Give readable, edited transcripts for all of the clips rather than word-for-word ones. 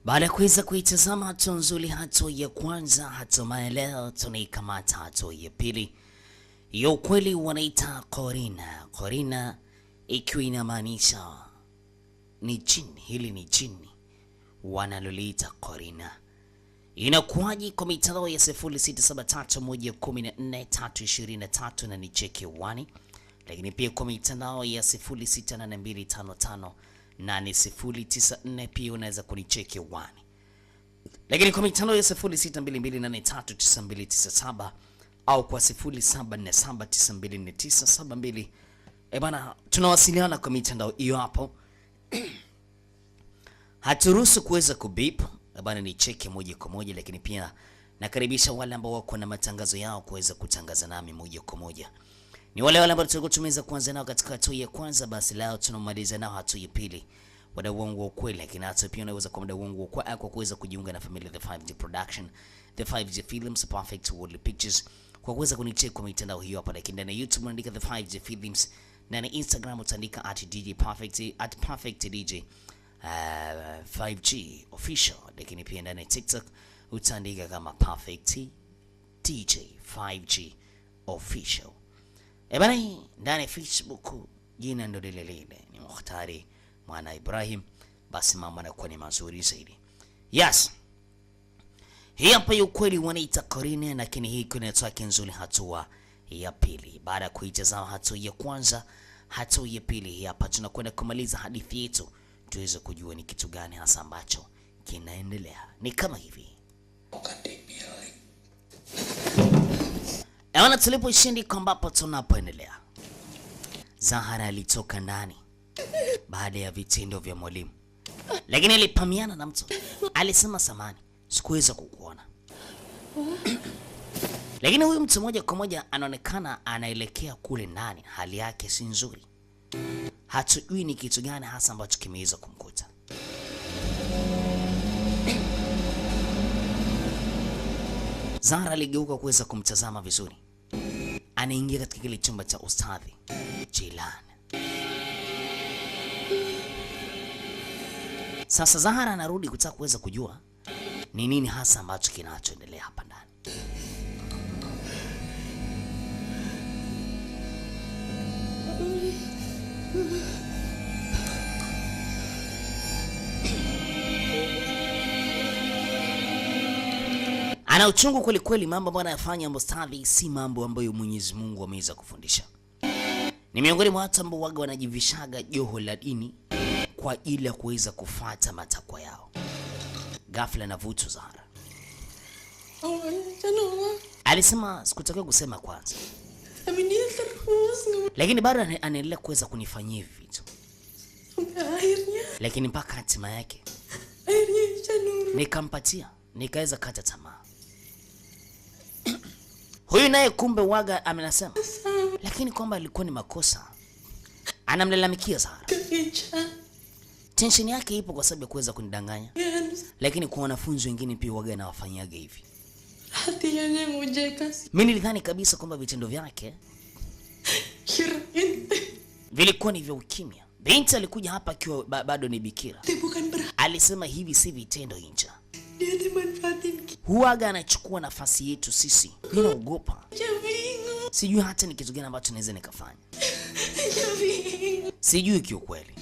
Baada ya kuweza kuitazama hatua nzuri, hatua ya kwanza, hatimaye leo tunaikamata hatua ya pili. Ya ukweli wanaita Qorina. Qorina ikiwa inamaanisha ni jini, hili ni jini wanaloliita Qorina. Inakuwaje? Kwa mitandao ya 0673114323 na ni cheki wani, lakini pia kwa mitandao ya 0682558094 pia unaweza kunicheki wani, lakini kwa mitandao ya 0622839297 au kwa 0747924972. Bana, tunawasiliana kwa mitandao hiyo hapo. Haturuhusu kuweza kubip. Bana, ni cheki moja kwa moja, lakini pia nakaribisha wale ambao wako na matangazo yao kuweza kutangaza nami moja kwa moja. Ni wale ambao tulikuwa tumeweza kuanza nao katika hatua ya kwanza, basi leo tunamaliza nao hatua ya pili. Wadau wangu wa ukweli, lakini hata pia unaweza kwa mdau wangu kwa kuweza kujiunga na familia The 5G Production, The 5G Films, Perfect World Pictures, kwa kuweza kunicheck kwa mitandao hiyo hapa, lakini ndani ya YouTube unaandika The 5G Films, na na Instagram utaandika @DJ Perfect DJ 5G official, lakini pia ndani ya TikTok utaandika kama Perfect DJ 5G official. Bana, ndani ya Facebook jina ndo lile lile, ni Mukhtari Mwana Ibrahim. Basi mama anakuwa ni mazuri zaidi. Yes, hii hapa ya ukweli wanaita Qorina, lakini hii kuna hatua nzuri, hatua ya pili. Baada ya kuitazama hatua ya kwanza, hatua ya pili hii hapa tunakwenda kumaliza hadithi yetu, tuweze kujua ni kitu gani hasa ambacho kinaendelea. Ni kama hivi. Ewana, tulipoishindi kwamba tunapoendelea, Zahara alitoka ndani baada ya vitendo vya mwalimu, lakini alipamiana na mtu. Alisema samani, sikuweza kukuona. Lakini huyu mtu moja kwa moja anaonekana anaelekea kule ndani, hali yake si nzuri. Hatujui ni kitu gani hasa ambacho kimeweza kumkuta. Zahara aligeuka kuweza kumtazama vizuri. Anaingia katika kile chumba cha Ustadhi Jilan. Sasa Zahara anarudi kutaka kuweza kujua ni nini hasa ambacho kinachoendelea hapa ndani. Ana uchungu kweli kweli. Mambo ambayo anayafanya Ustadhi si mambo ambayo Mwenyezi Mungu ameweza kufundisha. Ni miongoni mwa watu ambao waga wanajivishaga joho la dini kwa ajili ya kuweza kufuata matakwa yao. Ghafla na vutu Zahara alisema, sikutakiwa kusema kwanza, lakini bado anaendelea kuweza kunifanyia hivi vitu, lakini mpaka hatima yake nikampatia, nikaweza kata tamaa. Huyu naye kumbe waga amenasema, lakini kwamba alikuwa ni makosa. Anamlalamikia Zahara. Tension yake ipo kwa sababu ya kuweza kunidanganya, lakini kwa wanafunzi wengine pia waga na wafanyaga hivi. Mimi nilidhani kabisa kwamba vitendo vyake vilikuwa ni vya ukimya. Binti alikuja hapa akiwa bado ni bikira. Alisema hivi si vitendo Inja. Huaga anachukua nafasi yetu sisi. Ninaogopa. Sijui hata ni kitu gani ambacho naweza nikafanya. Sijui kiukweli.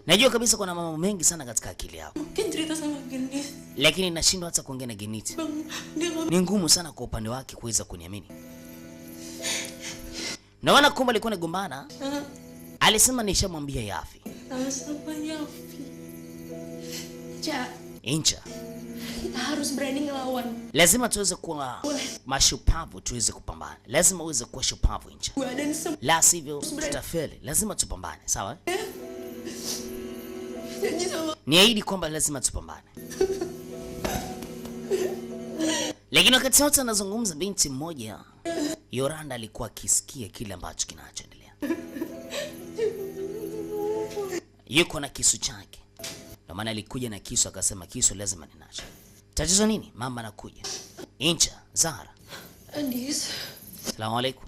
Najua kabisa kuna mambo mengi sana katika akili yako, lakini nashindwa hata kuongea na Geniti. Ni ngumu sana kwa upande wake kuweza kuniamini. Naona kumbe alikuwa anagombana. Alisema nishamwambia Yafi. Incha, harus berani ngelawan. Lazima tuweze kuwa mashupavu, tuweze kupambana. Lazima uweze kuwa shupavu Incha, la sivyo tutafeli. Lazima tupambane, sawa? Niahidi kwamba lazima tupambane. Lakini wakati wote anazungumza, binti mmoja Yoranda alikuwa akisikia kile ambacho kinachoendelea. Yuko na kisu chake. Ndio maana alikuja na kisu, akasema kisu lazima ninacho. Tatizo nini? Mama anakuja. Incha, Zahara. Andis. Asalamu alaykum.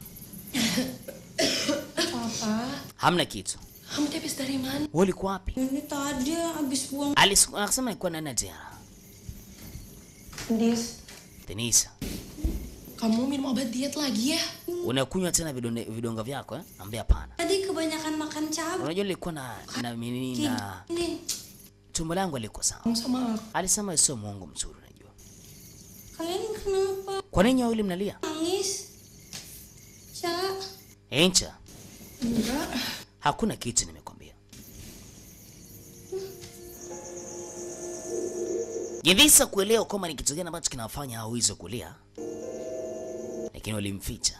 Papa. Hamna kitu. Kamu habis dari mana? Wewe ulikuwa wapi? Ini tadi habis buang. Akasema alikuwa ndani ya jela. Denise. Kamu minum obat diet lagi ya? Unakunywa tena vidonga vyako eh? Ambia hapana. Tadi kebanyakan makan cabai. Unajua nilikuwa na tumbo langu liko sawa. Sama. Alisema sio muongo mzuri unajua. Kalian kenapa? Kwa nini wawili mnalia? Nangis. Cha. Encha. Enggak. Hakuna kitu nimekwambia. Jivisa kuelewa kama ni kitu gani ambacho kinafanya hawezi kulia. Lakini walimficha.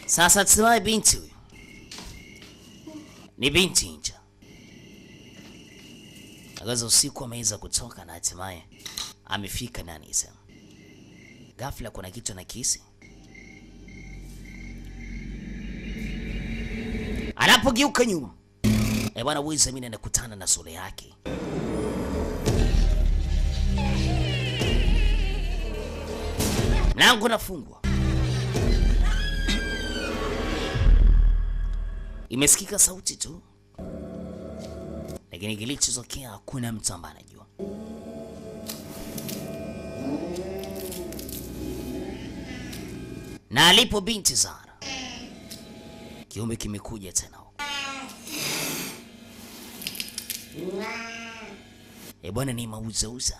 Sasa tsiwaye binti huyu. Ni binti Incha. Agaza usiku ameweza kutoka na hatimaye amefika ndani ya sehemu. Ghafla kuna kitu na kisi. Anapogeuka nyuma. Bwana Wiza mimi anakutana na sura yake. Mlango unafungwa. Imesikika sauti tu. Lakini kilichotokea hakuna mtu ambaye anajua. Na alipo binti Zara, kiumbe kimekuja tena huko. Bwana ni mauzauza.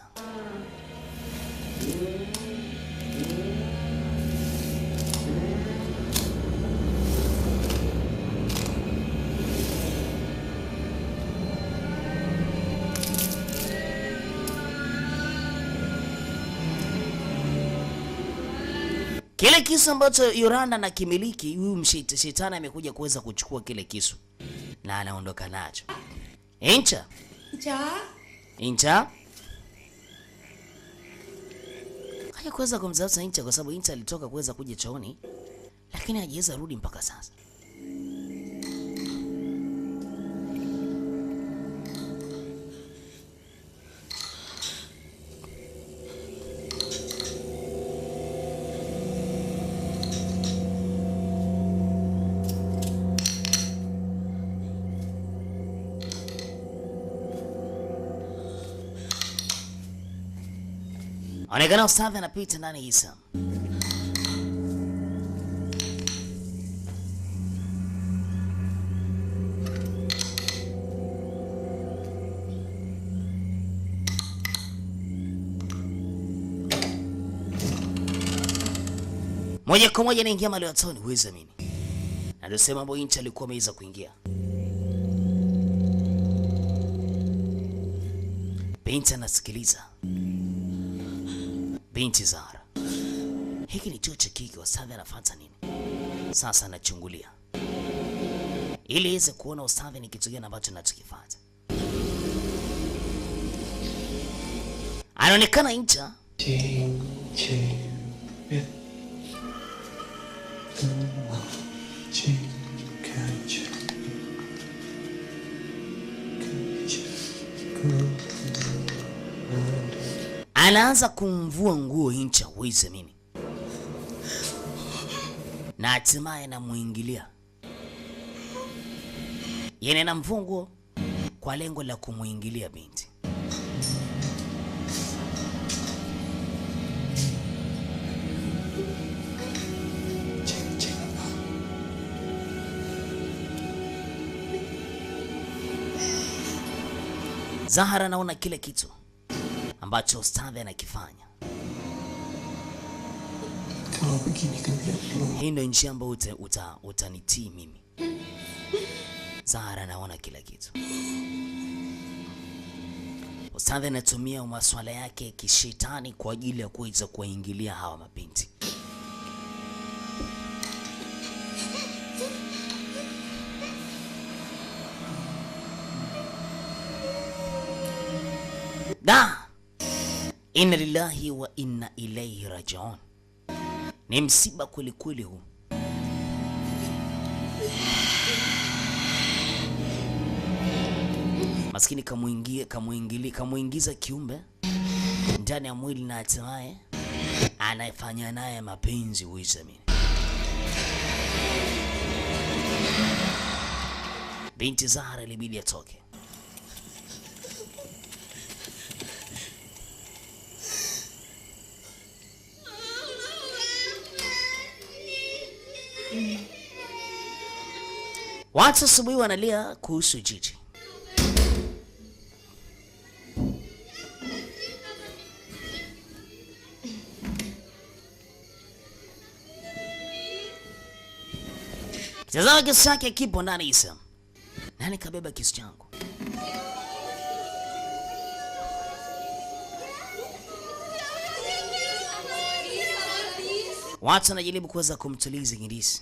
Kile kisu ambacho Yoranda na kimiliki, huyu shetani amekuja kuweza kuchukua kile kisu na anaondoka nacho. Incha? Incha? Haya kuweza kumzauza Incha kwa sababu Incha alitoka kuweza kuja chooni, lakini hajaweza rudi mpaka sasa. Onekana ustadhi anapita ndani Isa. Moja kwa moja anaingia mali watoni, huwezi amini. Na ndio sema mambo Incha alikuwa ameweza kuingia. Binti anasikiliza. Binti Zara. Hiki ni chuo cha kike, ustadhi anafuata nini? Sasa anachungulia. Ili aweze kuona ustadhi ni kitu gani ambacho anachokifuata. Anaonekana Incha. Anaanza kumvua nguo Incha, huwezi amini. Na hatimaye anamuingilia. Yeye anamvua nguo kwa lengo la kumuingilia binti. Zahara anaona kile kitu ambacho ustadhi anakifanya. Hii ndio njia ambayo utanitii mimi. Zahara anaona kila kitu. Ustadhi anatumia masuala yake kishetani kwa ajili ya kuweza kuwaingilia hawa mabinti. Da! Inna lillahi wa inna ilaihi rajiun. Ni msiba kweli kweli huu. Maskini kamuingiza kiumbe ndani ya mwili na hatimaye anafanya naye mapenzi Wizamin. Binti Zahra ilibidi atoke. Watu asubuhi wanalia kuhusu Jiji. Tazama kisu chake kipo ndani Isa. Nani kabeba kisu changu? Watu wanajaribu kuweza kumtuliza Ngindisi.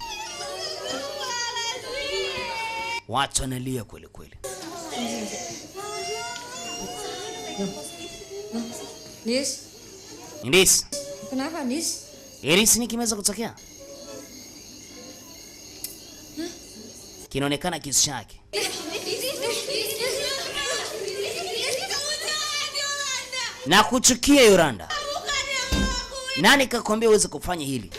Watu wanalia kweli kweli. Nis. Ngindisi. Kenapa, Nis? Iris ni kimeweza kutokea? Kinaonekana kisu chake. Na kuchukia Yolanda. Nani kakwambia uweze kufanya hili?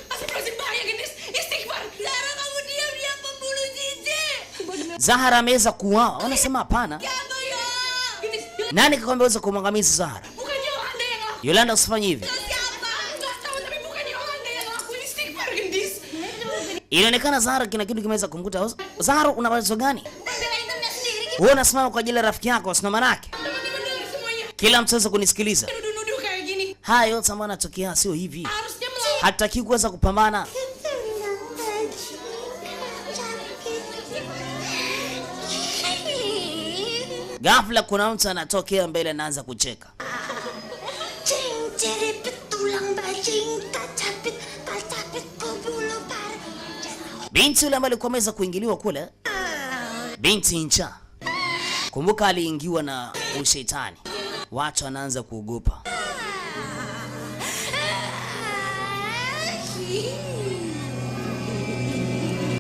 Zahara ameweza kuuawa. Wanasema hapana. Nani kakwambia uweze kumwangamiza Zahara? Yolanda usifanye hivi. Inaonekana Zahara kina kitu kimeweza kumkuta. Zahara una wazo gani? Wewe unasimama kwa ajili ya rafiki yako, sina maana yake. Kila mtu anaweza kunisikiliza. Haya yote ambayo yanatokea sio hivi. Hataki kuweza kupambana. Ghafla kuna mtu anatokea mbele anaanza kucheka. Binti yule ambaye alikuwa ameweza kuingiliwa kule. Binti Incha. Kumbuka aliingiwa na ushetani. Watu wanaanza kuogopa.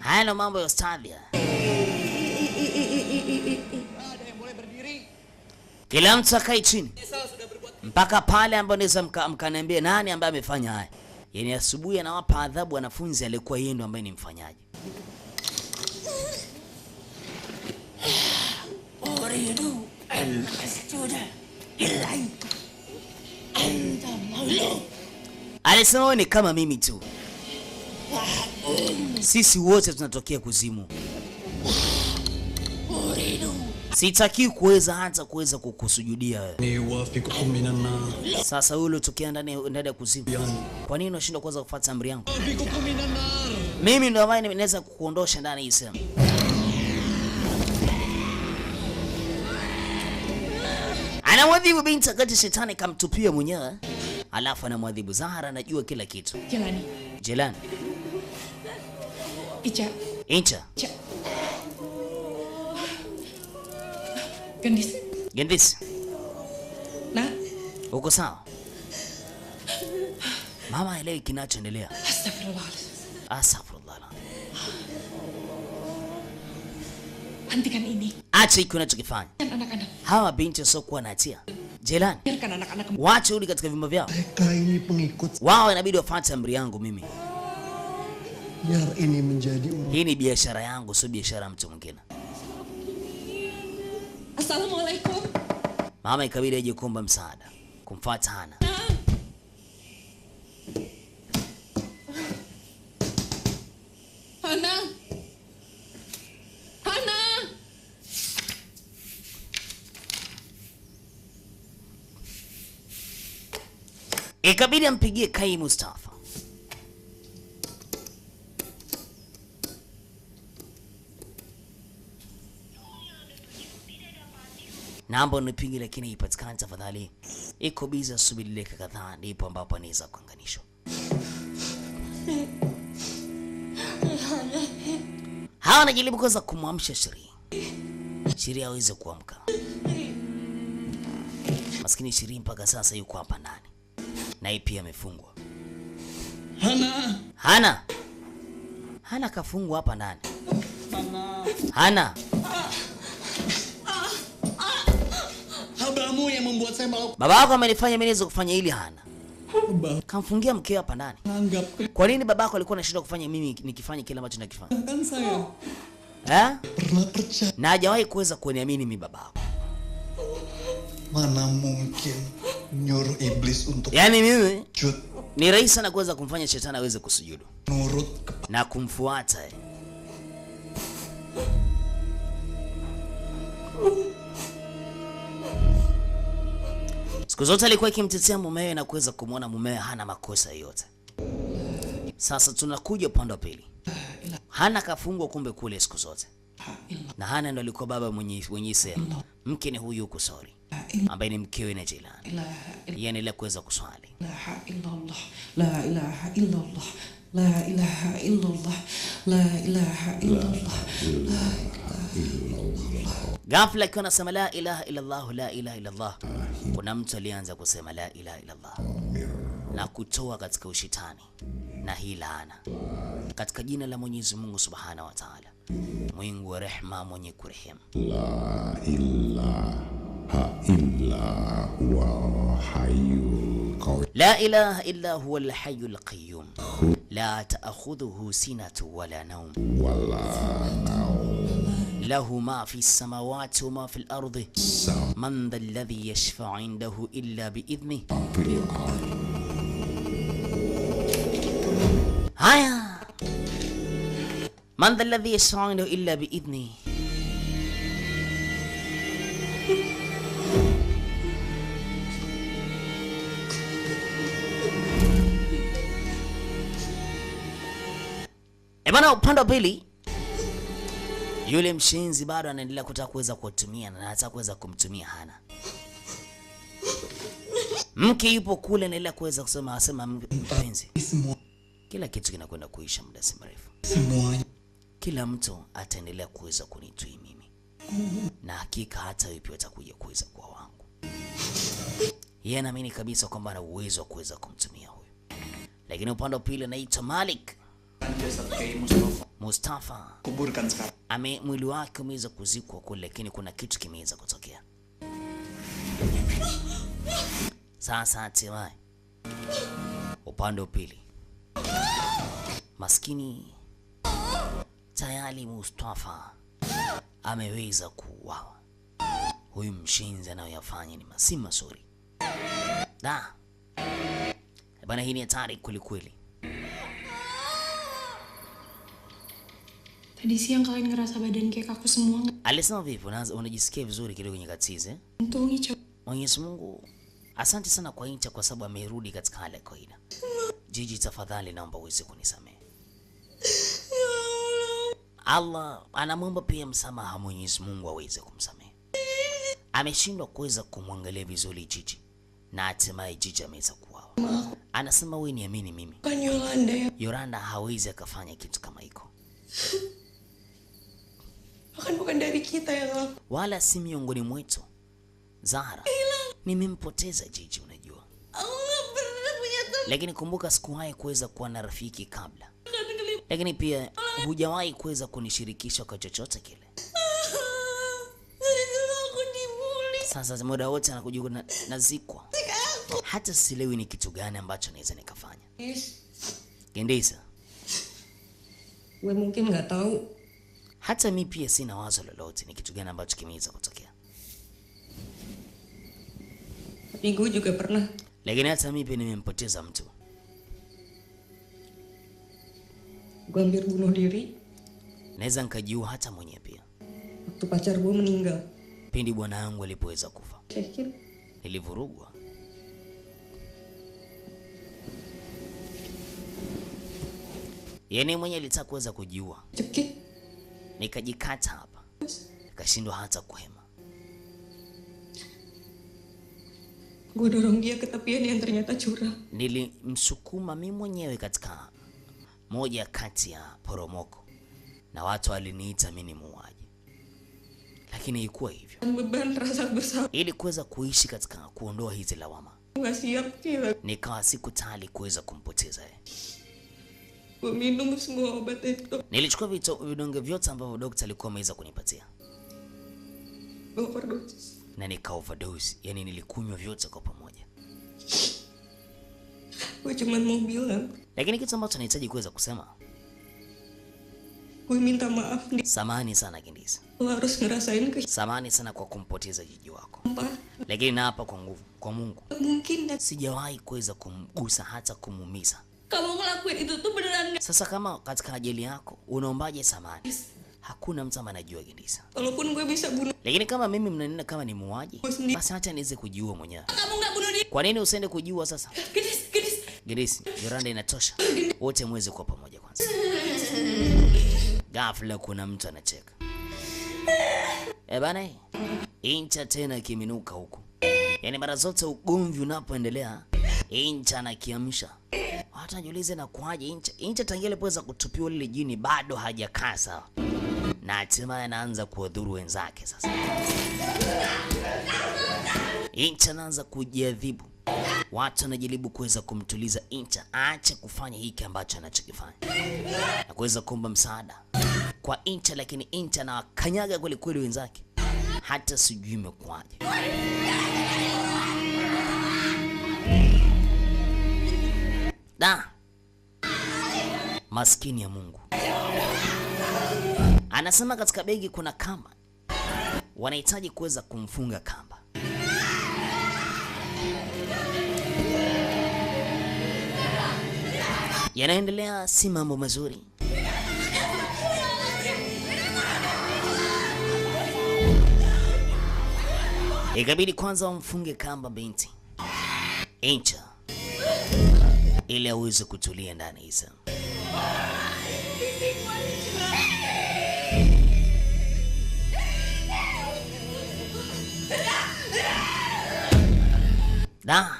Haya ndo mambo ya Australia. Kila mtu akae chini. Mpaka pale ambapo naweza mkaniambia nani ambaye amefanya haya. Yaani asubuhi anawapa adhabu wanafunzi alikuwa yeye ndo ambaye ni mfanyaji. Alisema wewe ni kama mimi tu. Sisi wote tunatokea kuzimu. Sitaki kuweza hata kuweza kukusujudia wewe. Sasa wewe ulitokea ndani ya kuzimu. Kwa nini unashindwa kuweza kufuata amri yangu? Mimi ndo ambaye ninaweza kukuondosha ndani hii sehemu. Anamwadhibu binti akati shetani kamtupia mwenyewe. Alafu anamwadhibu Zahara, anajua kila kitu. Jelani. Incha. Gendis. Na? Uko sawa? Mama elewi kinachoendelea. Astaghfirullah. Hentikan ini. Acha hiki unachokifanya. Anak-anak. Hawa binti wasiokuwa na hatia. Jelani. Biarkan anak-anak. Wacha urudi katika vyumba vyao. Mereka ini pengikut. Wao inabidi wafuate amri yangu mimi. Biar ini menjadi urusan. Hii ni biashara yangu, sio biashara ya mtu mwingine. Assalamualaikum. Mama ikabidi aje kuomba msaada, kumfuata Hana. Hana. Hana. Ikabidi ampigie Kai Mustafa. Namba unipigi lakini haipatikani tafadhali. Iko biza, subiri dakika kadhaa ndipo ambapo anaweza kuunganishwa. Hawa anajaribu kuweza kumwamsha Shiri. Shiri hawezi kuamka. Maskini Shiri mpaka sasa yuko hapa ndani. Na yeye pia amefungwa. Hana kafungwa hapa ndani. Hana. Kamu yang membuat saya melakukan. Baba yako amenifanya mimi niweze kufanya hili Hana. Baba, Kamfungia mkeo hapa ndani. anggap Kwa nini babako alikuwa anashindwa kufanya mimi nikifanya kile ambacho nakifanya? kan saya Pernah percaya. Na hajawahi kuweza kuniamini mimi babako. Mana mungkin nyuruh iblis untuk Yaani mimi sujud ni rahisi sana kuweza kumfanya shetani aweze kusujudu nurut na kumfuata. Siku zote alikuwa akimtetea mumewe na kuweza kumwona mumewe hana makosa yote. Sasa tunakuja upande wa pili. Hana kafungwa kumbe kule siku zote. Na Hana ndo alikuwa baba mwenye sehemu. Mke ni huyu kusori, ambaye ni mkewe na Jilani. Yeye anaendelea kuweza kuswali. La ilaha illallah. La ilaha illallah. La ilaha illallah. Ghafla akiwa anasema la ilaha illallah, la ilaha illallah, kuna mtu alianza kusema la ilaha illallah na kutoa katika ushitani na hii laana katika jina la Mwenyezi Mungu Subhanahu wa Ta'ala, mwingi wa rehema, mwenye kurehemu. La ilaha illa huwa hayyul qayyum. La ilaha illa huwa al-hayyul qayyum. La ta'khudhuhu sinatun wala nawm. له ما في السماوات وما في الأرض. من ذا الذي يشفع عنده إلا بإذنه. هيا من ذا الذي يشفع عنده إلا بإذنه. Ebana, upande wa pili yule mshenzi bado anaendelea kutaka kuweza kutumia na anataka kuweza kumtumia Hana. Mke yupo kule anaendelea kuweza asema mpenzi, kila kitu kinakwenda kuisha muda si mrefu. Kila mtu ataendelea kuweza kunitui mimi. Na hakika hata wewe pia utakuja kuweza kuwa wangu. Yeye anaamini kabisa kwamba ana uwezo wa kuweza kumtumia huyo. Lakini upande wa pili anaitwa Malik Mustafa. kuburkan sekarang. Mwili wake umeweza kuzikwa kule, lakini kuna kitu kimeweza kutokea. Sasa hatimaye upande wa pili maskini tayari Mustafa ameweza kuuawa. Huyu mshenzi anayoyafanya ni si mazuri. Da bana, hii ni hatari kweli kweli. Tadi siang kalian ngerasa badan kayak kaku semua. Alisema vipi? Unajisikia vizuri kidogo kwenye katize? Untungi Mwenyezi Mungu asante sana kwa Incha kwa sababu amerudi katika hali ya kawaida. Jiji, tafadhali naomba uweze kunisamehe. Allah anamwomba pia msamaha Mwenyezi Mungu aweze kumsamehe. Ameshindwa kuweza kumwangalia vizuri Jiji na hatimaye Jiji ameweza kuuawa. Anasema wewe niamini mimi. Kan Yolanda ya. Yolanda hawezi akafanya kitu kama hiko. Bukan dari kita yang wala si miongoni mwetu. Zahra, nimempoteza Jiji unajua. Lakini kumbuka sikuwahi kuweza kuwa na rafiki kabla. Lakini pia hujawahi kuweza kunishirikisha kwa chochote kile. Sasa muda wote anakuja nazikwa. Hata sielewi ni kitu gani ambacho naweza nikafanya. Gendisa, gue mungkin nggak tahu. Hata mimi pia sina wazo lolote ni kitu gani ambacho kimeweza kutokea. Tapi gue juga pernah. Lakini hata mimi pia nimempoteza mtu. Gue hampir bunuh diri. Naweza nikajiua hata mwenyewe pia. Waktu pacar gue meninggal. Pindi bwana wangu alipoweza kufa. Yakin? Nilivurugwa. Yeye mwenyewe alitaka kuweza kujiua. Cekik. Nikajikata hapa. Nikashindwa hata kuhema. Gue dorong dia ke tepian yang ternyata curang. Nilimsukuma mimi mwenyewe katika moja kati ya poromoko. Na watu waliniita mimi ni muuaji. Lakini haikuwa hivyo. Beban rasa bersalah. Ili kuweza kuishi katika kuondoa hizi lawama. Nggak siap kila. Nikawa siku tayari kuweza kumpoteza yeye. Gue minum semua obat itu. Nilichukua vidonge vyote ambavyo daktari alikuwa ameweza kunipatia. Overdose. na nika overdose, yani nilikunywa vyote kwa pamoja. Gue cuman mau bilang, Lakini kitu ambacho nahitaji kuweza kusema, gue minta maaf di. samahani sana Candice. Lo harus ngerasain Samahani sana kwa kumpoteza jiji wako. kehidupan. Lakini naapa kwa nguvu, kwa Mungu, Mungkin dan sijawahi kuweza kumgusa hata kumuumiza. kamu ngelakuin itu tuh beneran gak? Sasa kama katika ajali yako unaombaje samahani? Hakuna mtu ambaye anajua Candice. Walaupun gue bisa bunuh Lakini kama mimi mnanena kama ni muuaji, basi hata niweze kujiua mwenyewe. kamu gak bunuh dia. Kwa nini usiende kujiua sasa? Gadis. Candice, Yolanda inatosha. Wote mweze kwa pamoja kwanza. Ghafla kuna mtu anacheka. Bana, Incha tena kiminuka huku. Yaani mara zote ugomvi unapoendelea, Incha anakiamsha. Hata jiulize na kuaje Incha tangia alipoweza kutupiwa lile jini bado hajakaa sawa. Na hatimaye anaanza kuwadhuru wenzake sasa. Incha anaanza kujiadhibu. Watu wanajaribu kuweza kumtuliza Incha aache kufanya hiki ambacho anachokifanya. Na kuweza kuomba msaada kwa Incha, lakini Incha anawakanyaga kweli kweli wenzake. Hata sijui imekuaje. Da. Maskini ya Mungu. Anasema katika begi kuna kamba. Wanahitaji kuweza kumfunga kamba. Yanaendelea si mambo mazuri. Ikabidi kwanza wamfunge kamba binti Incha ili aweze kutulia ndani Isa. Da.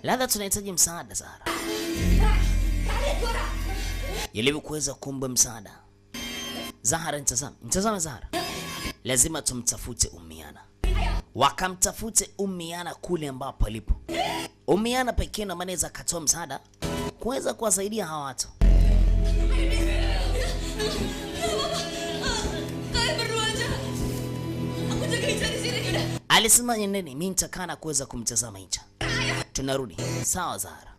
Labda tunahitaji msaada Zahara. Yalivu kuweza kuomba msaada. Zahara, nitazame Zahara. Lazima tumtafute Umiana. Wakamtafute Umiana kule ambapo alipo. Umiana pekee ndo anaweza katoa msaada kuweza kuwasaidia hawa watu. Kalian berdua aja. Aku jaga Incha di sini udah. Alisema nendeni, mimi nitakaa na kuweza kumtazama Incha. Tunarudi. Sawa Zahara.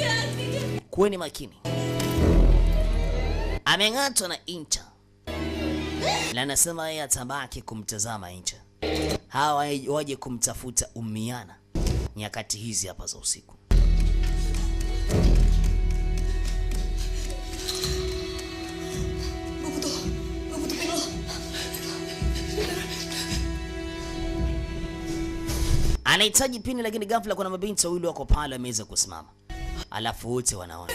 Kuweni makini. Ameng'atwa na Incha. Na anasema yeye atabaki kumtazama Incha. Hawa waje kumtafuta Umiana nyakati hizi hapa za usiku. Gue butuh pilo. Anahitaji pini, lakini ghafla kuna mabinti wawili wako pale wameweza kusimama. Alafu wote wanaona.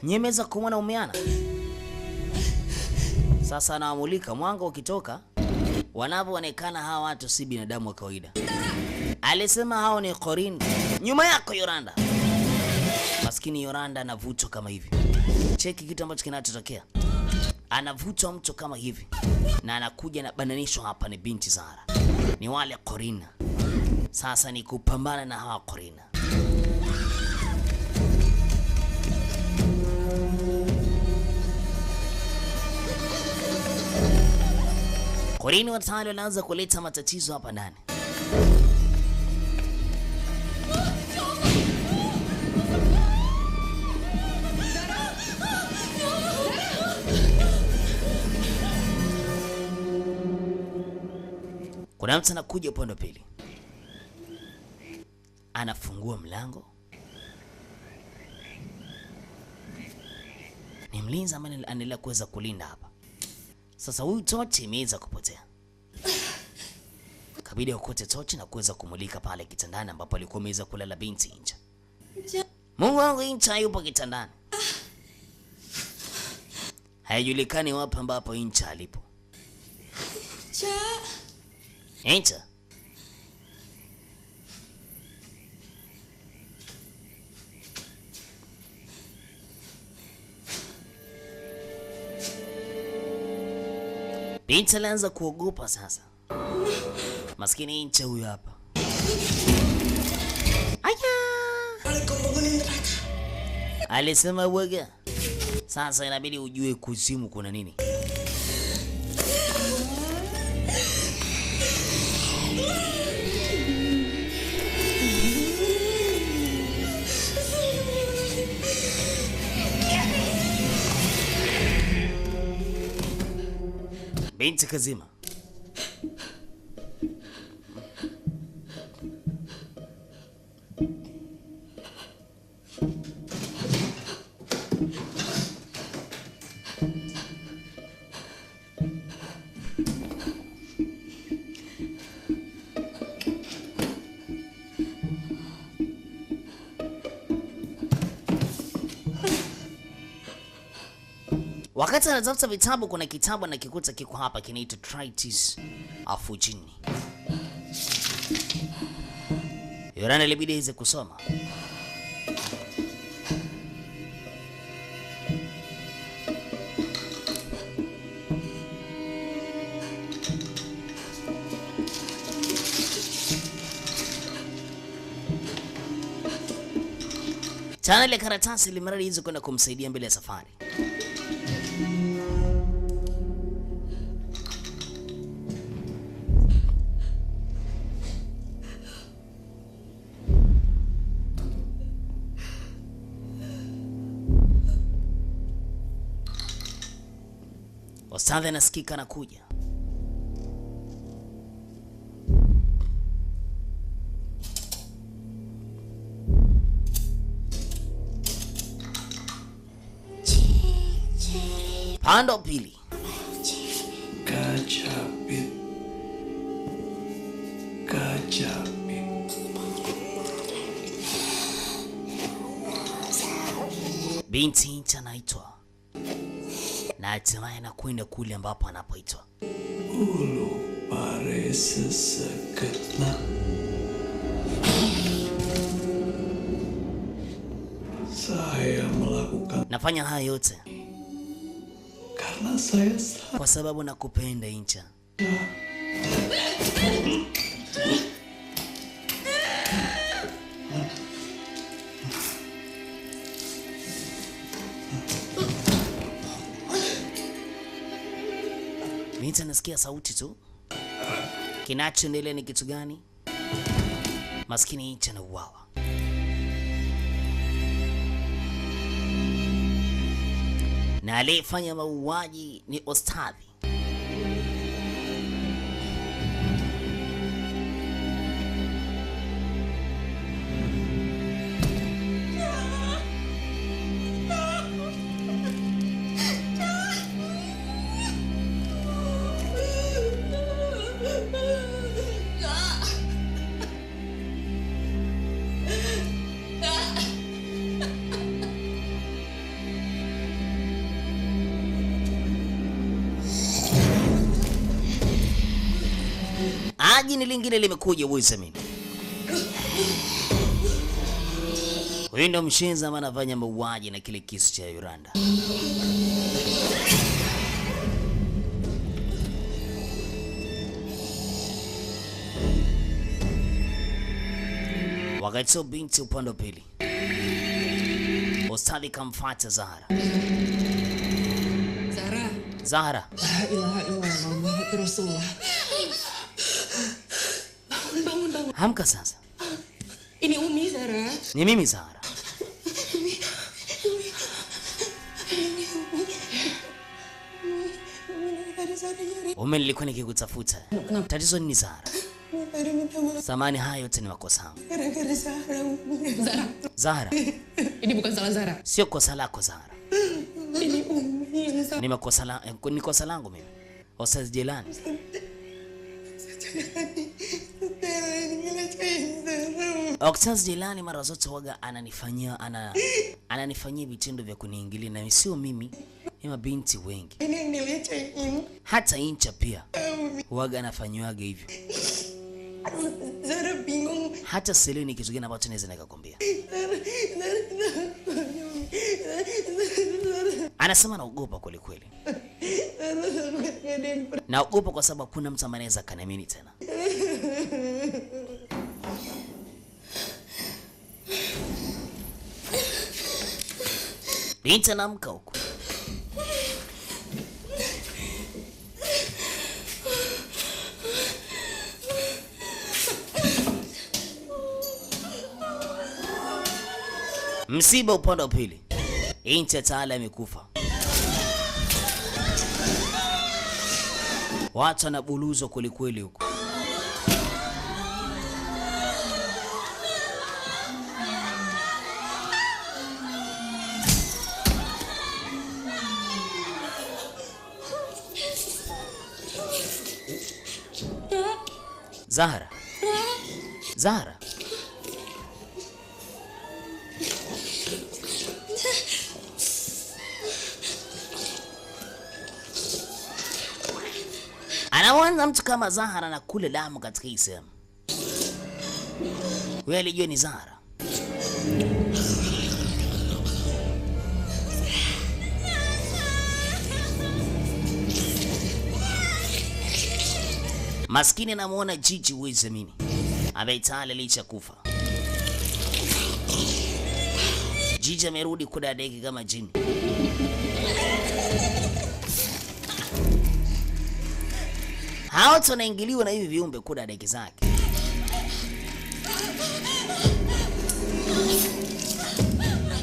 Nyemeza kumwona Umiana. Sasa anawamulika, mwanga ukitoka, wanapoonekana hawa watu si binadamu wa kawaida. Alisema hao ni Corin. Nyuma yako Yolanda. Maskini Yolanda anavutwa kama hivi. Cheki kitu ambacho kinachotokea. Anavutwa mtu kama hivi. Na anakuja na bananisho hapa ni binti Zahara. Ni wale Corin. Sasa ni kupambana na hawa Corin. Corin watano wanaanza kuleta matatizo hapa ndani. Kuna mtu anakuja upande wa pili. Anafungua mlango. Ni mlinzi ambaye anaendelea kuweza kulinda hapa. Sasa huyu tochi imeweza kupotea. Kabidi akote tochi na kuweza kumulika pale kitandani ambapo alikuwa ameweza kulala binti Incha. Mungu wangu, Incha yupo kitandani. Haijulikani wapi ambapo Incha alipo. Incha. Binti alianza kuogopa sasa. Maskini Incha huyu hapa. Aya! Alisema waga. Sasa inabidi ujue kuzimu kuna nini. Binti kazima. Wakati anatafuta vitabu, kuna kitabu na kikuta kiko hapa kinaitwa Treatise of Jinni. Yoranda ilibidi iweze kusoma. Tana ile karatasi limeradi hizo kwenda kumsaidia mbele ya safari. Ostadhi anasikika anakuja. Pando pili. Kajabit. Binti anaitwa na hatimaye anakwenda kule ambapo anapoitwa. Ulu parece seketna. Saya melakukan Nafanya haya yote karena saya kwa sababu nakupenda Incha. Binti anasikia sauti tu. Kinachoendelea ni kitu gani? Maskini Incha anauawa. Na aliyefanya mauaji ni Ostadhi. Jini lingine limekuja uweze mimi. Huyu ndo mshenzi ama anafanya mauaji na kile kisu cha Yoranda. Wakati so binti upande wa pili. Ostadhi kamfuata Zahara. Zahara. La ilaha illallah Muhammadur Rasulullah. Bangun. Hamka sasa. Ini Umi, Zahra. Ni mimi Zahara. Umi, nilikuwa nikikutafuta. Tatizo nini Zahara? Samani haya yote ni makosa yangu. Zahara. Ini bukan salah Zahra. Sio kosa lako Zahara. Ini Umi yang salah. Ni kosa langu mimi. Ustaz Jelani. Ustaz Jelani mara zote waga ananifanyia vitendo vya kuniingilia, na sio mimi, ni mabinti wengi. Hata Incha pia waga anafanywaga hivyo. Zahra bingung. Hata Seleni kitu gani ambacho naweza nikakwambia. Anasema naogopa kweli kweli. Naogopa kwa sababu kuna mtu anaweza kaniamini tena. Binti anaamka huko. Msiba upande wa pili. Incha Taala amekufa. Watu wanabuluzwa kweli kweli huko. Zahra. Zahra. Anaanza mtu kama Zahra na kule damu katika hii sehemu. Wewe alijua ni Zahra. Maskini anamuona Jiji Wizamini. Ameitala licha kufa. Jiji amerudi kudadeki kama jini. Hao tunaingiliwa na hivi viumbe kudadeki zake.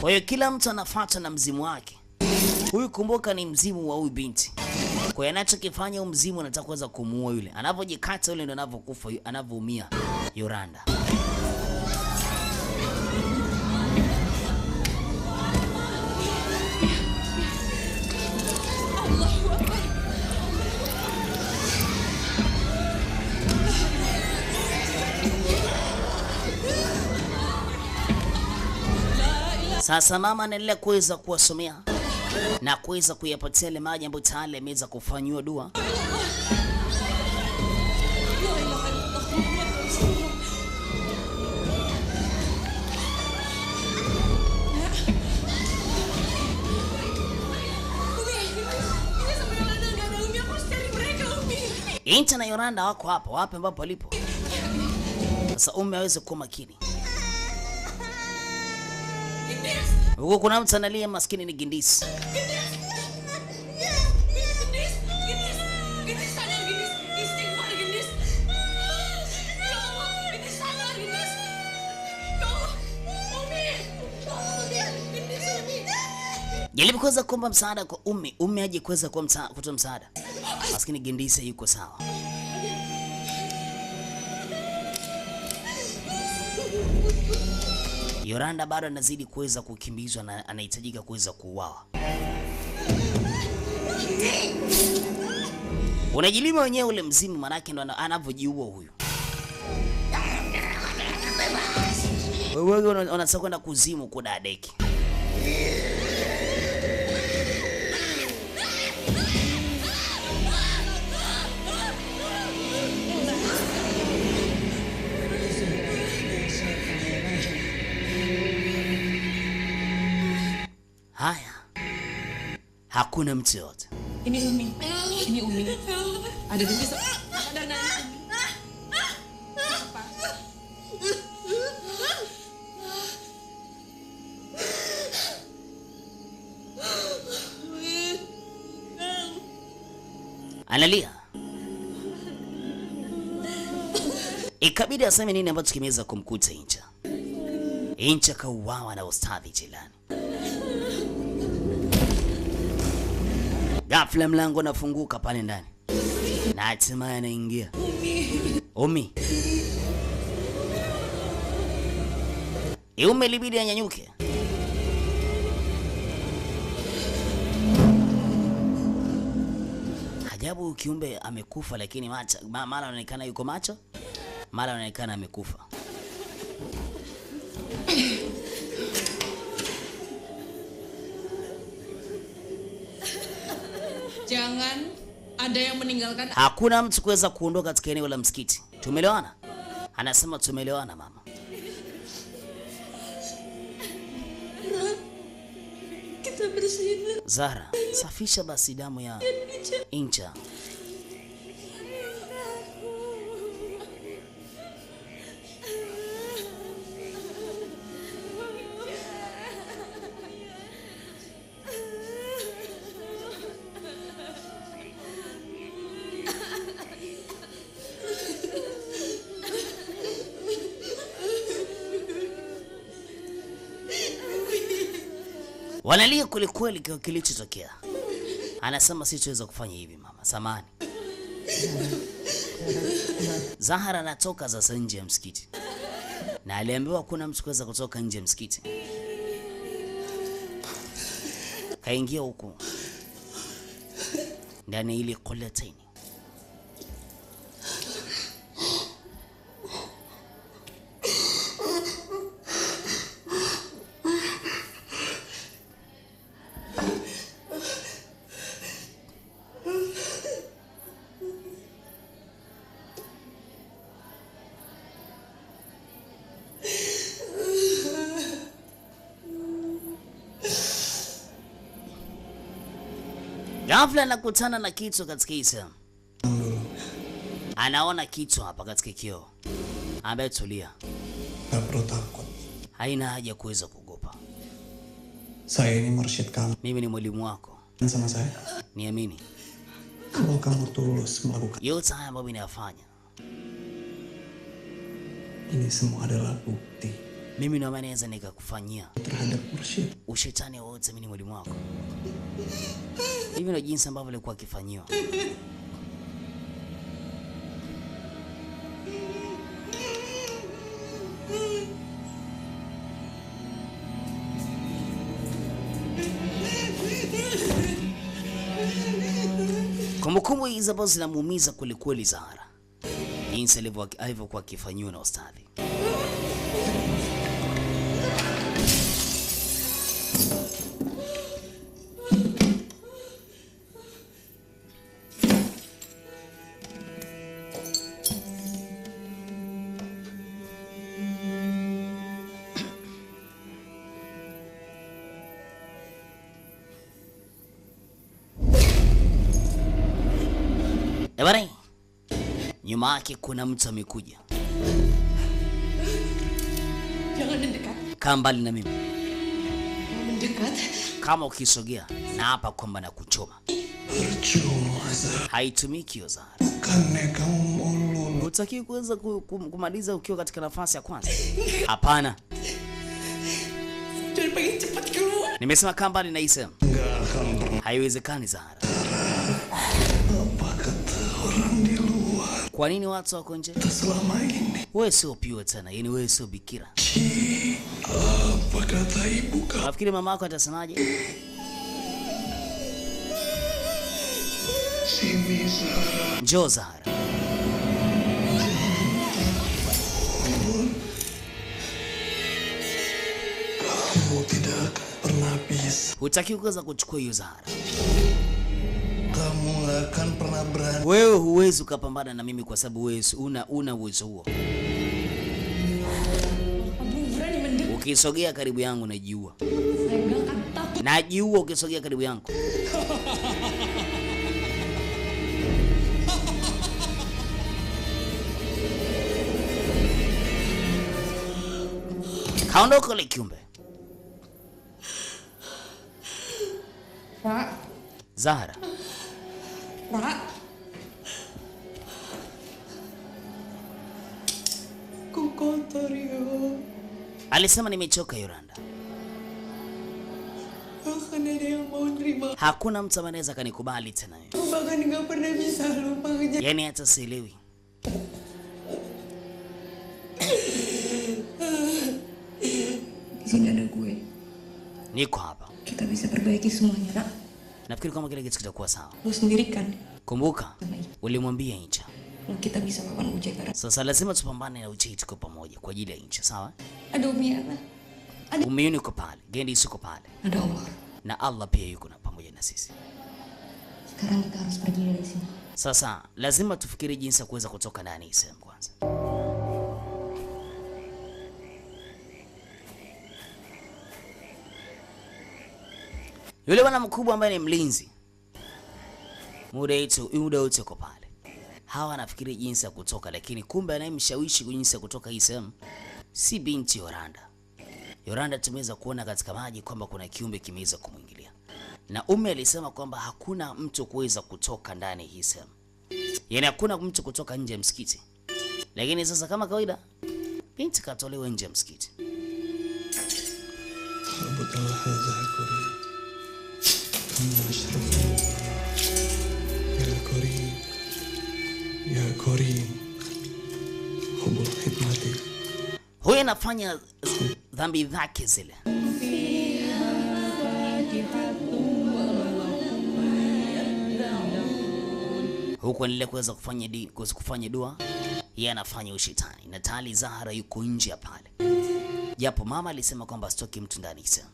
Kwa hiyo kila mtu anafuata na mzimu wake. Huyu kumbuka ni mzimu wa huyu binti. Kwa hiyo anachokifanya huyu mzimu anataka kuweza kumuua yule. Anapojikata yule ndo anavyokufa, anavyoumia Yoranda. Sasa mama anaendelea kuweza kuwasomea na kuweza kuyapatia ile maji ambayo tayari ameweza kufanywa dua. Inta na Yoranda wako hapa, wapi ambapo alipo. Sasa aweze kuwa makini. Huko kuna mtu analia, maskini ni Gindis. Jaribu kuweza kuomba msaada kwa Umi aje kuweza kutoa msaada. Maskini Gindis yuko sawa. Yoranda bado anazidi kuweza kukimbizwa na anahitajika kuweza kuuawa. Unajilima wenyewe ule mzimu, manake ndo anavyojiua huyu. Wewe unataka kwenda kuzimu kudadeki. Haya. Hakuna mtu yote. Ini Umi. Ini Umi. Ada di sini. Ada nani? Apa? Analia. Ikabidi aseme nini ambacho kimeweza kumkuta Incha. Incha kauawa na Ustadhi Jilani. Ghafla mlango unafunguka pale ndani. Na hatimaye anaingia. Umi. Umi libidi anyanyuke. Ajabu, kiumbe amekufa lakini mara anaonekana yuko macho, mara anaonekana amekufa. Jangan ada yang meninggalkan. Hakuna mtu kuweza kuondoka katika eneo la msikiti. Tumeelewana? Anasema tumeelewana mama. Kita bersihin. Zahra, safisha basi damu ya Incha. Wanalia kweli kweli kwa kilichotokea. Anasema sitaweza kufanya hivi mama, samahani. Zahara anatoka sasa nje ya msikiti, na aliambiwa kuna mtu kuweza kutoka nje ya msikiti. Kaingia huku ndani ile Qulatain. Ghafla anakutana na kitu katika Islam. Anaona kitu hapa katika kioo. Ambaye tulia. Gak perlu takut. Haina haja kuweza kuogopa. Saya ini mursyid kamu. Mimi ni mwalimu wako. Sama saya. Niamini. Kalau kamu tulus melakukan Yote haya ambayo ninayafanya, ini semua adalah bukti mimi ndio naweza nikakufanyia terhadap mursyid. ushetani wote. Mimi ni mwalimu wako. Hivi ndio jinsi ambavyo alikuwa akifanyiwa. Kumbukumbu hizi ambazo zinamuumiza kweli kweli Zahara, jinsi alivyokuwa akifanyiwa na ustadhi. Ebane, nyuma yake kuna mtu amekuja. Jangan mendekat. Kaa mbali na mimi. Mendekat. Kama ukisogea na hapa kwamba na kuchoma. Percuma, Zahra. Haitumiki hiyo Zahara. Bukannya kamu mau Hutaki kuweza kumaliza ukiwa katika nafasi ya kwanza? Hapana. Dan pengen cepat keluar. Nimesema kaa mbali na Isam. Nggak akan pernah. Haiwezekani Zahara. Apa kata orang di luar? Kwa nini watu wako nje? Selama ini. Wewe sio pure tena, yani wewe sio bikira. Apa kata ibu kamu? Nafikiri mama yako atasemaje? Sini, Zahra. Njoo Zahara. Kamu tidak akan pernah bisa. Hutaki kuweza kuchukua hiyo Zahara. Kamu nggak akan pernah berani. Wewe huwezi ukapambana na mimi kwa sababu wewe una uwezo huo. Kamu berani mendekat. Ukisogea karibu yangu najiua. Saya nggak akan takut. Najiua ukisogea karibu yangu. Kaondoka ile kiumbe. Pak. Zahara, Pak. Ku kotor yo. alisema nimechoka Yoranda. Bahkan ada yang mau nerima. Hakuna mtu anaweza kanikubali tena. Bahkan nggak pernah bisa lupa kejadian. Yaani hata sielewi. Di sini ada gue. Niko hapa. Kita bisa perbaiki semuanya, Nak. Nafikiri kama kile kitu kitakuwa sawa. Lu sendiri kan? Kumbuka, ulimwambia Incha. Kalau kita bisa melawan Ujekara. Sasa lazima tupambane na Uche tuko pamoja kwa ajili ya Incha, sawa? Ada Umiana. Umiyuni uko pale, Gendi yuko pale. Ada Allah. Na Allah pia yuko na pamoja na sisi. Sekarang kita harus pergi dari sini. Sasa lazima tufikiri jinsi ya kuweza kutoka ndani hii sehemu kwanza. Yule bwana mkubwa ambaye ni mlinzi, muda wote uko pale. Hawa anafikiri jinsi ya kutoka, lakini kumbe anayemshawishi jinsi ya kutoka hii sehemu si binti Yoranda. Yoranda tumeweza kuona katika maji kwamba kuna kiumbe kimeweza kumwingilia, na alisema kwamba hakuna mtu kuweza kutoka ndani hii sehemu, yaani hakuna mtu kutoka nje ya msikiti. Lakini sasa kama kawaida, binti katolewa nje ya msikiti. Sebutlah Zakuri. Kamu ashrafun. Ya Kuri. Ya Karim, hubul khidmati. Huyu anafanya dhambi zake zile. Huku anaendelea kuweza kufanya dua, yeye anafanya ushetani, na tayari Zahra yuko nje ya pale, japo mama alisema kwamba asitoki mtu ndani sana.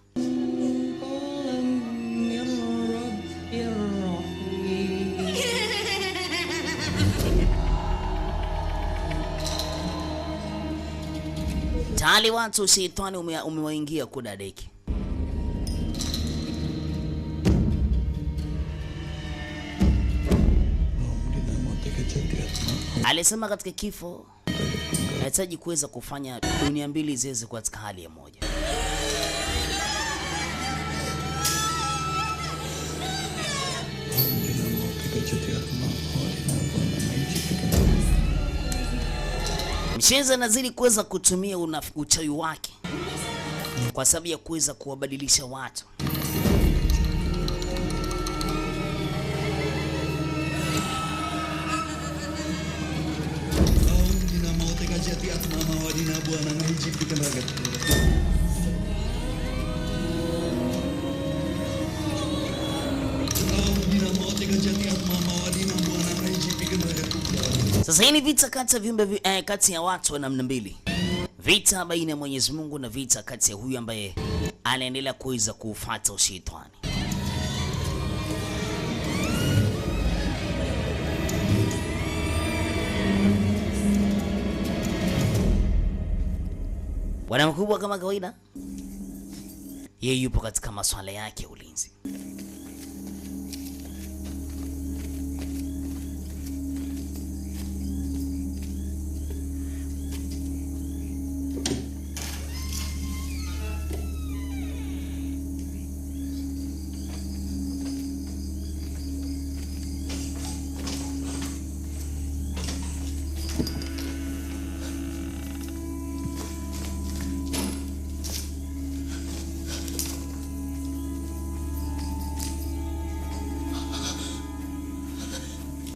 Tayari watu shetani umewaingia kudadeki. Alisema katika kifo anahitaji kuweza kufanya dunia mbili ziweze kuwa katika hali ya moja. Mshenzi anazidi kuweza kutumia uchawi wake kwa sababu ya kuweza kuwabadilisha watu. Sasa hii ni vita kati ya viumbe kati ya watu wa namna mbili. Vita baina ya Mwenyezi Mungu na vita kati ya huyu ambaye anaendelea kuweza kufuata ushetani. Bwana mkubwa kama kawaida, yeye yupo katika masuala yake ya ulinzi.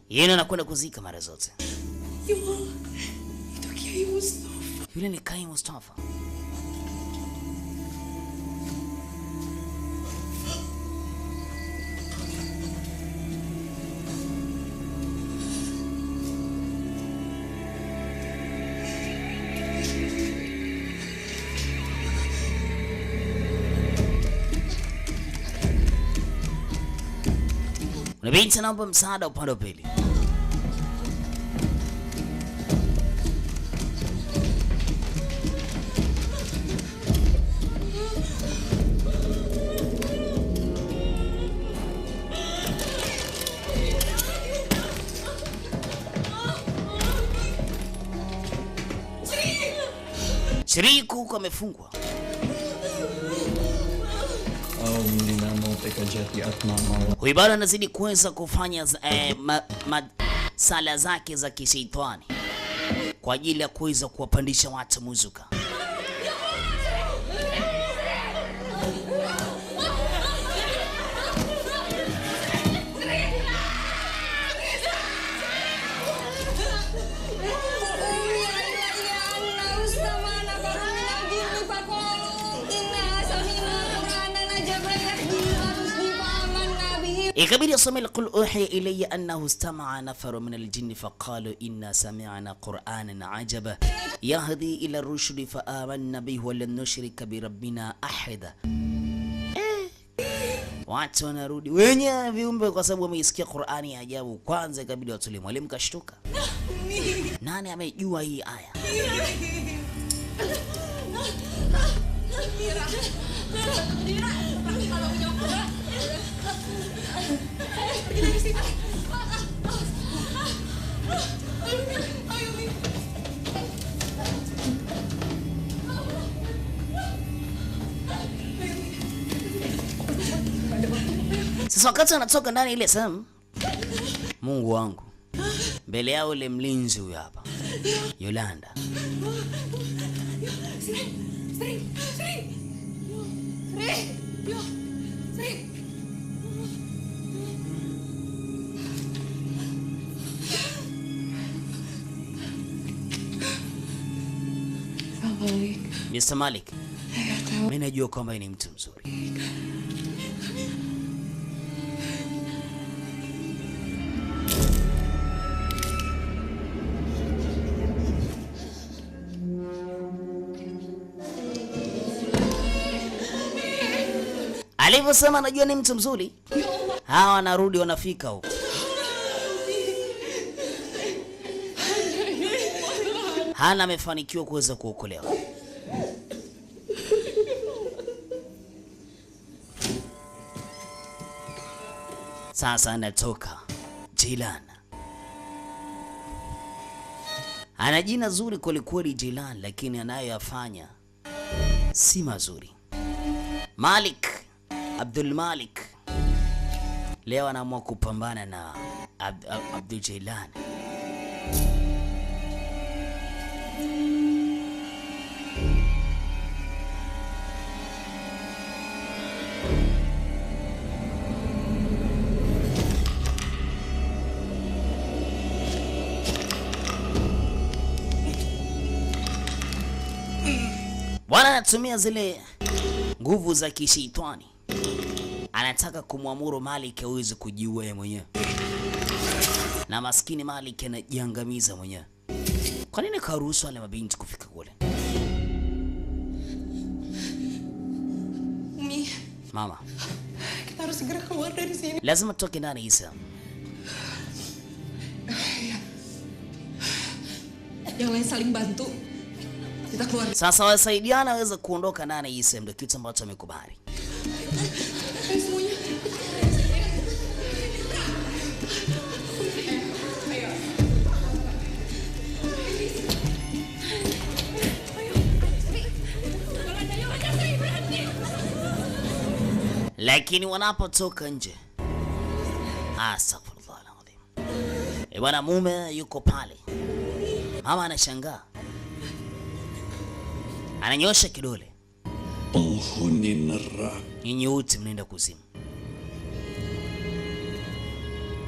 Yeye anakwenda kuzika mara zote. Yule ni Kai Mustafa. Na binti anaomba msaada upande wa pili. Shiriku huko amefungwa. Huyu bado anazidi kuweza kufanya sala zake za kishetani kwa ajili ya kuweza kuwapandisha watu muzuka. ikabidi asome qul uhiya ilayya annahu istama'a nafaru min aljinni faqalu inna sami'na qur'anan ajaba yahdi ila ar-rushdi fa amanna bihi wa lan nushrika bi rabbina ahada. Watu wanarudi wenye viumbe kwa sababu wameisikia Qur'ani ya ajabu. Kwanza ikabidi watulie. Mwalimu kashtuka. Nani amejua hii aya? Sasa wakati anatoka ndani ile sehemu, Mungu wangu, mbele yao ile mlinzi huyu hapa Yolanda. Mr. Malik, mimi najua kwamba ni mtu mzuri. Alivyosema najua ni mtu mzuri, hawa wanarudi wanafika huko. Hana amefanikiwa kuweza kuokolewa. Sasa anatoka Jilan. Ana jina zuri kwelikweli Jilan, lakini anayoyafanya si mazuri. Malik, Abdul Malik leo anaamua kupambana na Abdul Jilan. Bwana anatumia zile nguvu za kishetani. Anataka kumwamuru Malik aweze kujiua yeye mwenyewe. Na maskini Malik anajiangamiza mwenyewe. Kwa nini karuhusu wale mabinti kufika kule? Umi. Mama, Kita harus segera keluar dari sini. lazima tutoke ndani Isa. Yang lain saling bantu. Kita keluar. Sasa wasaidiana waweza kuondoka ndani Isa, ndio kitu ambacho amekubali. Ayo semuanya. Lakini wanapotoka nje, astaghfirullah alazim, bwana mume yuko pale. Mama anashangaa, ananyosha kidole. Penghuni neraka, Nyinyi wote mnaenda kuzimu.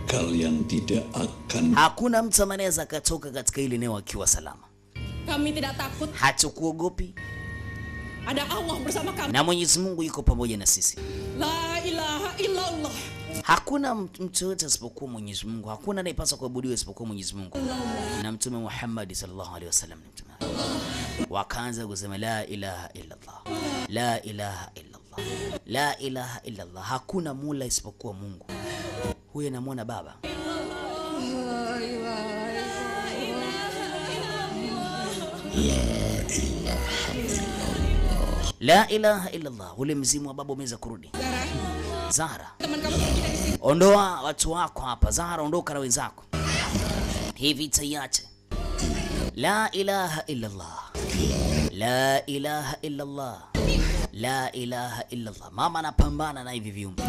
kalian tidak akan. Hakuna mtu anaweza akatoka katika ile eneo akiwa salama. Kami tidak takut. Hatukuogopi, Ada Allah bersama kami. na Mwenyezi Mungu yuko pamoja na sisi. La ilaha illallah. Hakuna mtu yote isipokuwa Mwenyezi Mungu. Hakuna anayepaswa kuabudiwa isipokuwa Mwenyezi Mungu. Na Mtume Muhammad sallallahu alaihi wasallam ni mtume. Wakaanza kusema la ilaha illallah, la ilaha illallah, la ilaha illallah. Hakuna mula isipokuwa Mungu. Huyo anamwona baba. La ilaha illallah. Ule mzimu wa baba umeweza kurudi. Zahra, Teman kamu pergi dari sini. ondoa watu wako hapa. Zahra, ondoka na wenzako. Hii vita iache. La ilaha illallah, la ilaha illallah, la ilaha illallah. Mama anapambana na hivi viumbe.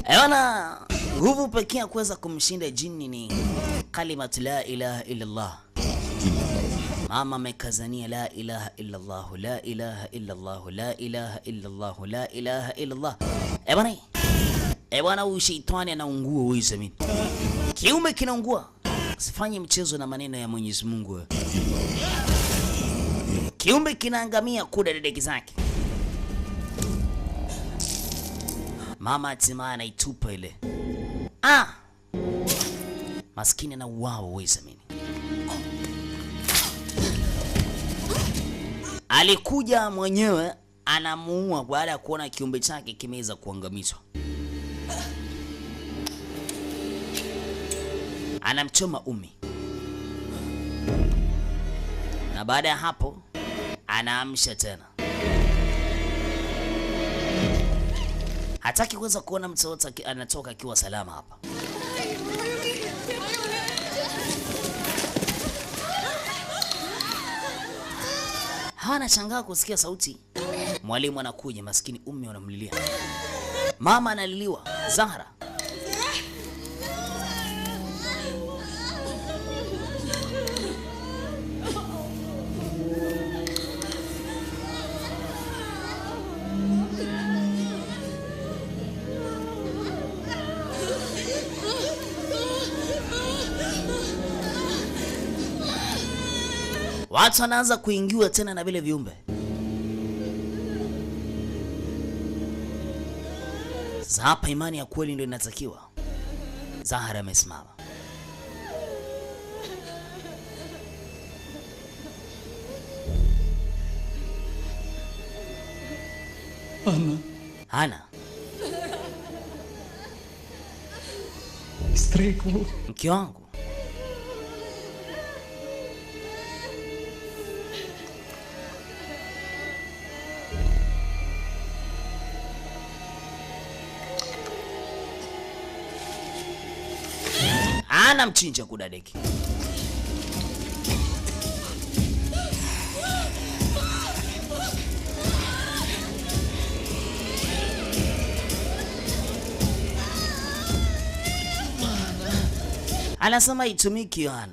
Ewana, nguvu pekee ya kuweza kumshinda jini ni kalimat la ilaha illallah. Mama amekazania la ilaha illallah, la ilaha illallah, la ilaha illallah, la ilaha illallah. Ebwana, huyu shetani anaungua huyu zamini. Kiume kinaungua. Usifanye mchezo na maneno ya Mwenyezi Mungu. Kiumbe kinaangamia kuda dedeki zake. Mama hatimaye anaitupa ile. Maskini na wao weza mimi. Alikuja mwenyewe anamuua baada ya kuona kiumbe chake kimeweza kuangamizwa. Anamchoma Umi. Na baada ya hapo anaamsha tena. Hataki kuweza kuona mtoto anatoka akiwa salama hapa. Hana shangaa kusikia sauti. Mwalimu anakuja, maskini Ummi wanamlilia. Mama analiliwa, Zahra. Watu wanaanza kuingiwa tena na vile viumbe. Sasa hapa imani ya kweli ndio inatakiwa. Zahara amesimama. Hana. Istriku. Mke wangu. Hana mchinja kudadeki. Anasema itumiki Yohana.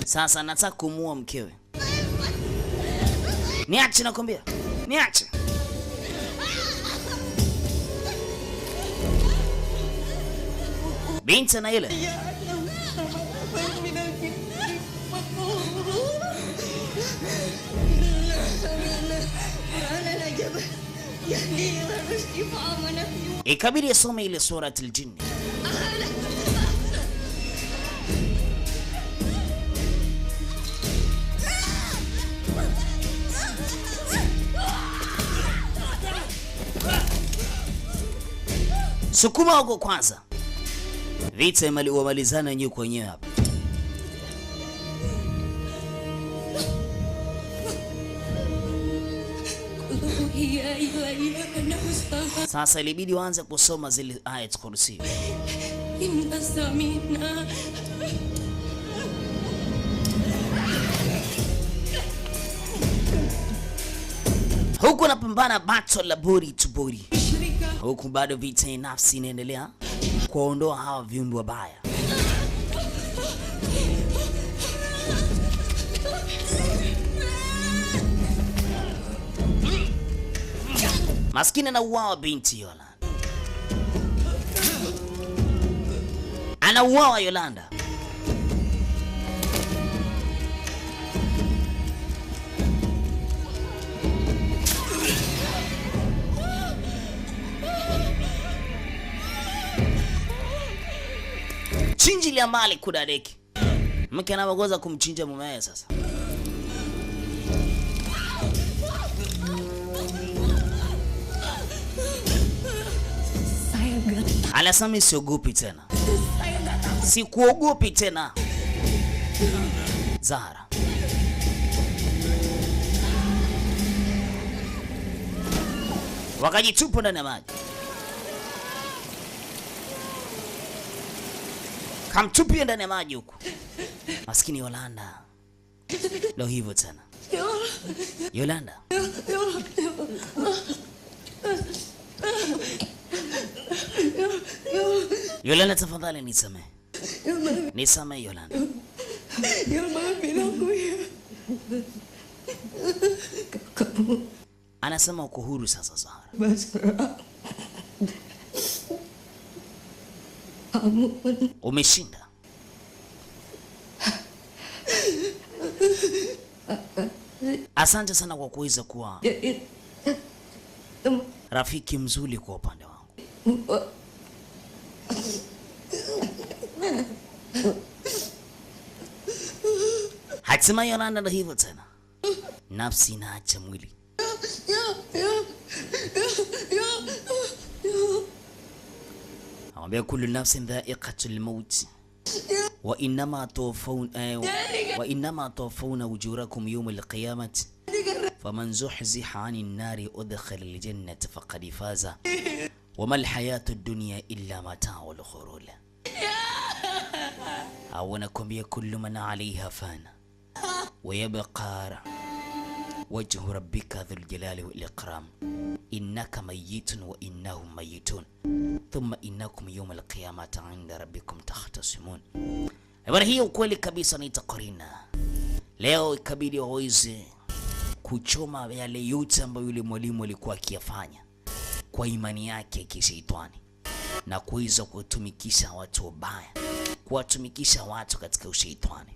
Sasa nataka kumuua mkewe. Niache nakwambia. Niache. Binti na ile. Ikabidi asome ile suratul Jinn. Sukuma huko kwanza. Vita wamalizana wenyewe kwa wenyewe hapa. Sasa ilibidi waanze kusoma zile ayat kursi. Huku napambana battle la body to body. Huku bado vita ya nafsi inaendelea kuondoa hawa viumbe wabaya. Maskini anauawa binti Yolanda. Anauawa Yolanda. Chinji ile amali kudadeki. Mke anaongoza kumchinja mumewe sasa. Alasami siogopi tena. Sikuogopi tena. Zahara. Wakajitupa ndani ya maji. Kamtupia ndani ya maji huko. Maskini Yolanda. Ndio hivyo tena. Yolanda. Yolanda tafadhali nisamehe. Nisamehe Yolanda. Anasema uko huru sasa Zahara. Umeshinda. Asante sana kwa kuweza kuwa rafiki mzuri kwa upande wangu. Hatimaye Yolanda ndio hivyo tena. Nafsi inaacha mwili. Amwambia kullu nafsin dha'iqatul maut wa innama tuwaffawna ujurakum yawmal qiyamati faman zuhziha 'anil nari udkhila al-jannata faqad faza wama al-hayatud dunya illa mata'ul ghurur. Au nakwambia kullu man 'alayha fana wa yabqa wajhu rabbika dhul jalali wal ikram innaka mayyitun wa innahum mayyitun thumma innakum yawm al-qiyamati 'inda rabbikum tahtasimun. Habari hii ukweli kabisa ni Qarina. Leo ikabidi waweze kuchoma yale yote ambayo yule mwalimu alikuwa akiyafanya kwa imani yake kishaitani na kuweza kutumikisha watu wabaya kuwatumikisha watu katika ushaitani.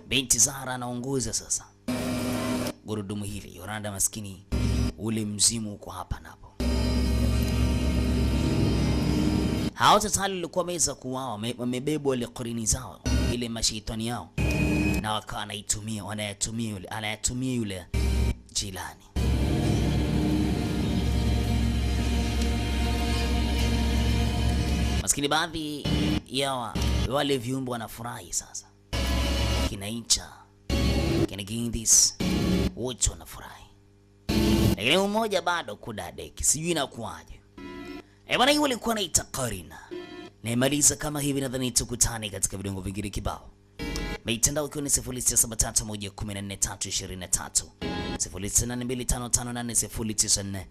Binti Zahra anaongoza sasa gurudumu hili. Yoranda maskini, ule mzimu uko hapa napo. Hao tatali walikuwa wameweza kuwao, wamebebwa ile korini zao, ile mashaitani yao, na wakawa anayatumia yule Jilani. Maskini baadhi ya wale viumbe wanafurahi sasa. Kina Incha, kina Gindis, wote wanafurahi. Lakini mmoja bado kudadeki, sijui inakuaje. Bwana, hiyo ilikuwa inaita Karina. Naimaliza kama hivi, nadhani tukutane katika vidongo vingine kibao. Mitandao ikiwa ni 0673114323, 0682558094.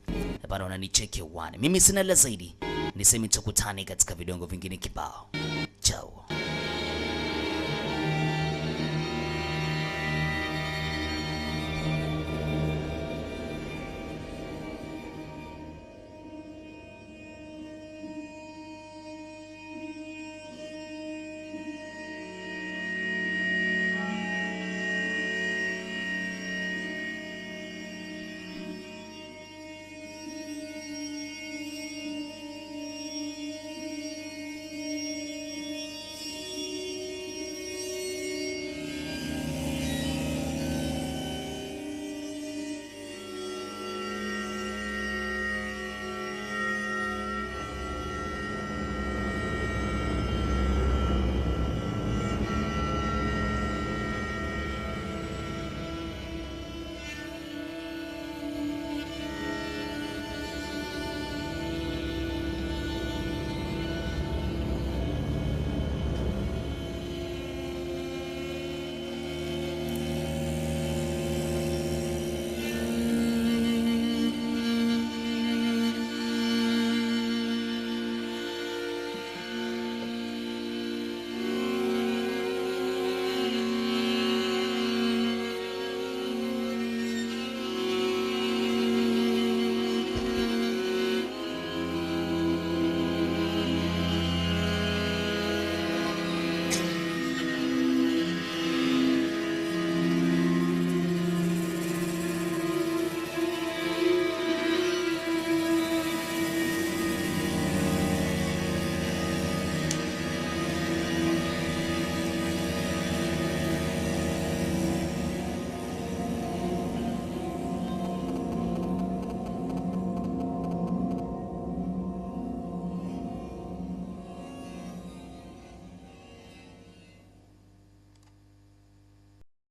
Bado unanicheki uone. Mimi sina la zaidi. Niseme tukutane katika vidongo vingine kibao. Ciao.